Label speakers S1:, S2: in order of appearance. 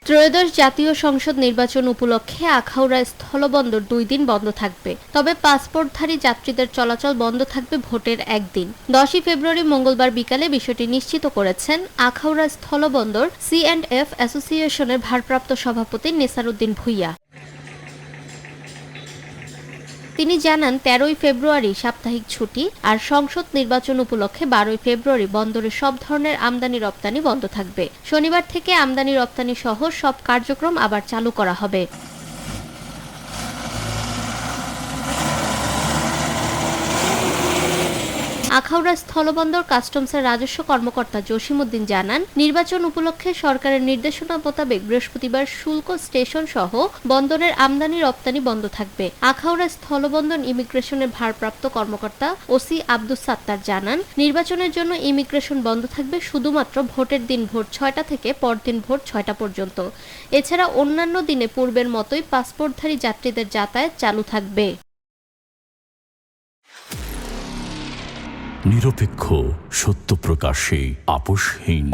S1: ত্রয়োদশ জাতীয় সংসদ নির্বাচন উপলক্ষে আখাউড়া স্থলবন্দর 2 দিন বন্ধ থাকবে। তবে পাসপোর্টধারী যাত্রীদের চলাচল বন্ধ থাকবে ভোটের একদিন। 10 ফেব্রুয়ারি মঙ্গলবার বিকালে বিষয়টি নিশ্চিত করেছেন আখাউড়া স্থলবন্দর C&F অ্যাসোসিয়েশনের ভারপ্রাপ্ত সভাপতি নেসারউদ্দিন ভূঁইয়া। তিনি জানান 13 ফেব্রুয়ারি সাপ্তাহিক ছুটি আর সংসদ নির্বাচন উপলক্ষে 12 ফেব্রুয়ারি বন্দরে সব ধরনের আমদানি রপ্তানি বন্ধ থাকবে। শনিবার থেকে আমদানি রপ্তানি সহ সব কার্যক্রম আবার চালু করা হবে। আখাউড়া স্থলবন্দর কাস্টমসের রাজস্ব কর্মকর্তা জসিমউদ্দিন জানান, নির্বাচন উপলক্ষে সরকারের নির্দেশনা মোতাবেক বৃহস্পতিবার শুল্ক স্টেশন সহ বন্দরের আমদানি রপ্তানি বন্ধ থাকবে। আখাউড়া স্থলবন্দর ইমিগ্রেশনের ভারপ্রাপ্ত কর্মকর্তা ওসি আব্দুস সাত্তার জানান, নির্বাচনের জন্য ইমিগ্রেশন বন্ধ থাকবে শুধুমাত্র ভোটের দিন ভোর 6টা থেকে পরদিন ভোর 6টা পর্যন্ত। এছাড়া অন্যান্য দিনে পূর্বের মতোই পাসপোর্টধারী যাত্রীদের যাতায়াত চালু থাকবে।
S2: নিরপেক্ষ, সত্য প্রকাশে আপোষহীন।